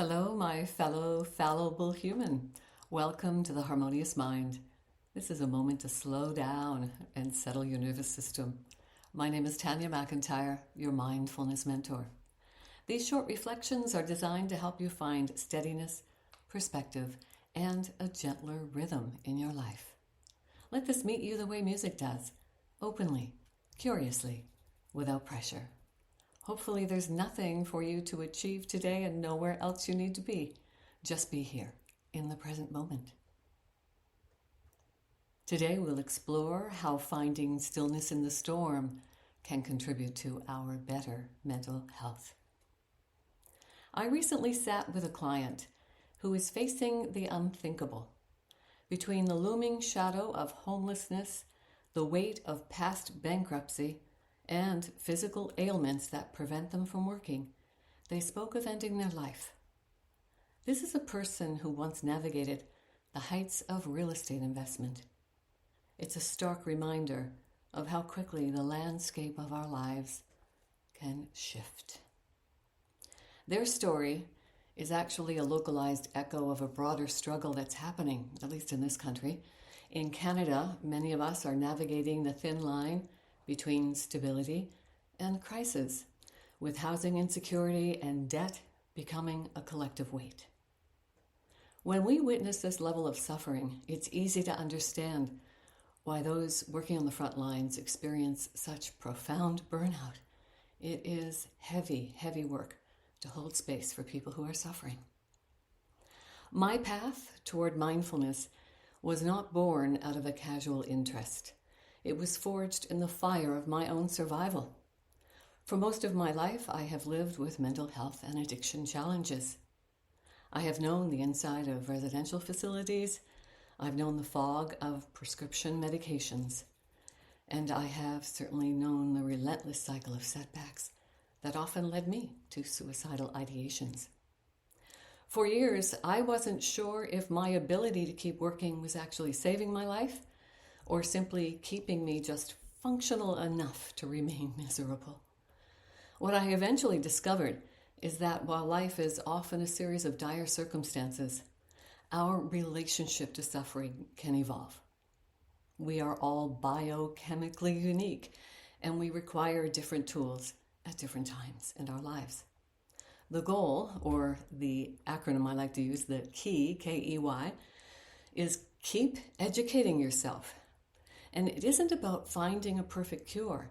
Hello, my fellow fallible human. Welcome to the Harmonious Mind. This is a moment to slow down and settle your nervous system. My name is Tanya MacIntyre, your mindfulness mentor. These short reflections are designed to help you find steadiness, perspective, and a gentler rhythm in your life. Let this meet you the way music does, openly, curiously, without pressure. Hopefully there's nothing for you to achieve today and nowhere else you need to be. Just be here, in the present moment. Today we'll explore how finding stillness in the storm can contribute to our better mental health. I recently sat with a client who is facing the unthinkable. Between the looming shadow of homelessness, the weight of past bankruptcy, and physical ailments that prevent them from working, they spoke of ending their life. This is a person who once navigated the heights of real estate investment. It's a stark reminder of how quickly the landscape of our lives can shift. Their story is actually a localized echo of a broader struggle that's happening, at least in this country. In Canada, many of us are navigating the thin line between stability and crisis, with housing insecurity and debt becoming a collective weight. When we witness this level of suffering, it's easy to understand why those working on the front lines experience such profound burnout. It is heavy, heavy work to hold space for people who are suffering. My path toward mindfulness was not born out of a casual interest. It was forged in the fire of my own survival. For most of my life, I have lived with mental health and addiction challenges. I have known the inside of residential facilities. I've known the fog of prescription medications. And I have certainly known the relentless cycle of setbacks that often led me to suicidal ideations. For years, I wasn't sure if my ability to keep working was actually saving my life or simply keeping me just functional enough to remain miserable. What I eventually discovered is that while life is often a series of dire circumstances, our relationship to suffering can evolve. We are all biochemically unique, and we require different tools at different times in our lives. The goal, or the acronym I like to use, the KEY, K-E-Y, is keep educating yourself. And it isn't about finding a perfect cure.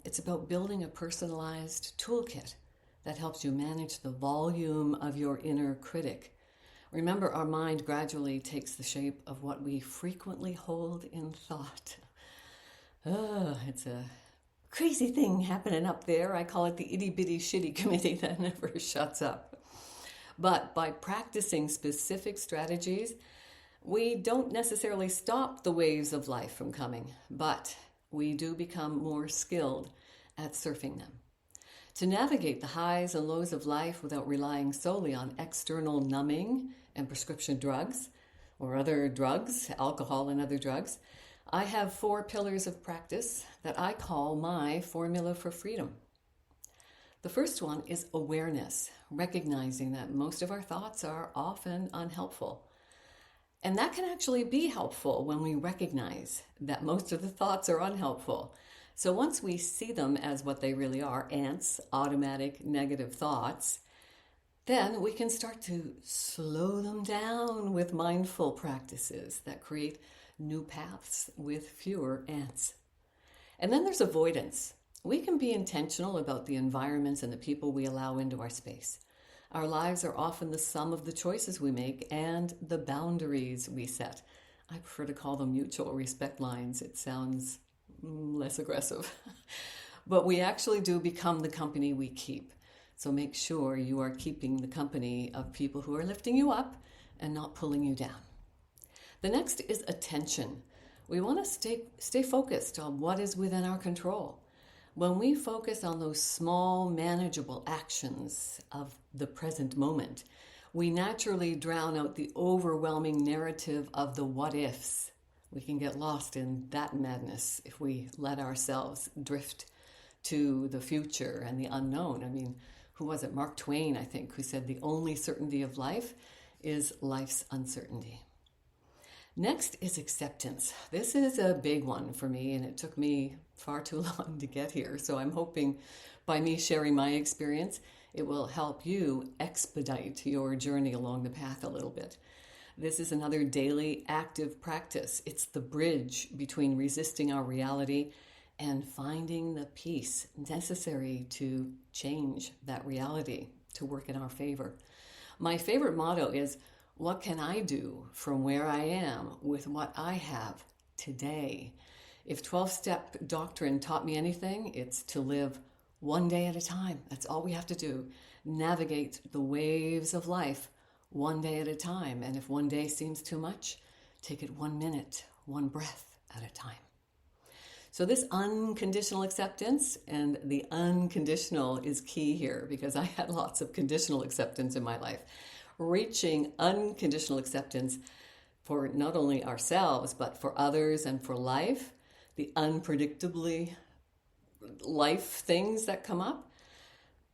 It's about building a personalized toolkit that helps you manage the volume of your inner critic. Remember, our mind gradually takes the shape of what we frequently hold in thought. It's a crazy thing happening up there. I call it the itty-bitty shitty committee that never shuts up. But by practicing specific strategies, we don't necessarily stop the waves of life from coming, but we do become more skilled at surfing them. To navigate the highs and lows of life without relying solely on external numbing and prescription drugs, or other drugs, alcohol and other drugs, I have 4 pillars of practice that I call my formula for freedom. The first one is awareness, recognizing that most of our thoughts are often unhelpful. And that can actually be helpful when we recognize that most of the thoughts are unhelpful. So once we see them as what they really are, ants, automatic negative thoughts, then we can start to slow them down with mindful practices that create new paths with fewer ants. And then there's avoidance. We can be intentional about the environments and the people we allow into our space. Our lives are often the sum of the choices we make and the boundaries we set. I prefer to call them mutual respect lines. It sounds less aggressive. But we actually do become the company we keep. So make sure you are keeping the company of people who are lifting you up and not pulling you down. The next is attention. We want to stay focused on what is within our control. When we focus on those small, manageable actions of the present moment, we naturally drown out the overwhelming narrative of the what-ifs. We can get lost in that madness if we let ourselves drift to the future and the unknown. I mean, who was it? Mark Twain, I think, who said the only certainty of life is life's uncertainty. Next is acceptance. This is a big one for me, and it took me far too long to get here. So I'm hoping by me sharing my experience, it will help you expedite your journey along the path a little bit. This is another daily active practice. It's the bridge between resisting our reality and finding the peace necessary to change that reality, to work in our favor. My favorite motto is, what can I do from where I am with what I have today? If 12-step doctrine taught me anything, it's to live one day at a time. That's all we have to do. Navigate the waves of life one day at a time. And if one day seems too much, take it 1 minute, one breath at a time. So this unconditional acceptance, and the unconditional is key here because I had lots of conditional acceptance in my life. Reaching unconditional acceptance for not only ourselves, but for others and for life, the unpredictably life things that come up,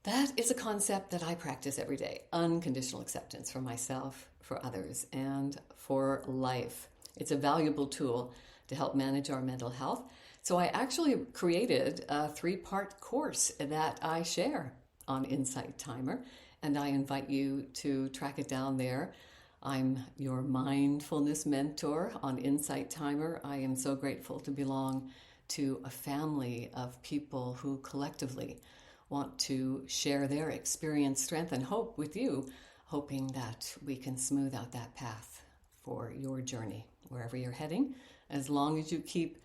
that is a concept that I practice every day. Unconditional acceptance for myself, for others, and for life. It's a valuable tool to help manage our mental health. So I actually created a 3-part course that I share on Insight Timer, and I invite you to track it down there. I'm your mindfulness mentor on Insight Timer. I am so grateful to belong to a family of people who collectively want to share their experience, strength, and hope with you, hoping that we can smooth out that path for your journey, wherever you're heading. As long as you keep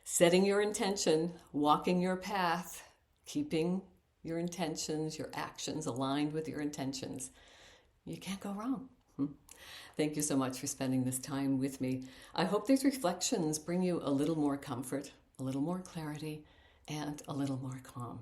setting your intention, walking your path, keeping your intentions, your actions aligned with your intentions, you can't go wrong. Thank you so much for spending this time with me. I hope these reflections bring you a little more comfort, a little more clarity, and a little more calm.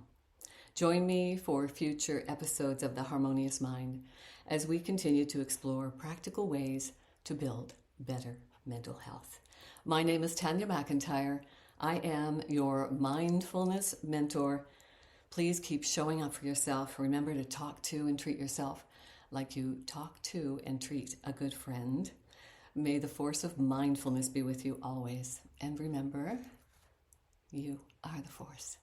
Join me for future episodes of the Harmonious Mind as we continue to explore practical ways to build better mental health. My name is Tanya MacIntyre. I am your mindfulness mentor. Please keep showing up for yourself. Remember to talk to and treat yourself like you talk to and treat a good friend. May the force of mindfulness be with you always. And remember, you are the force.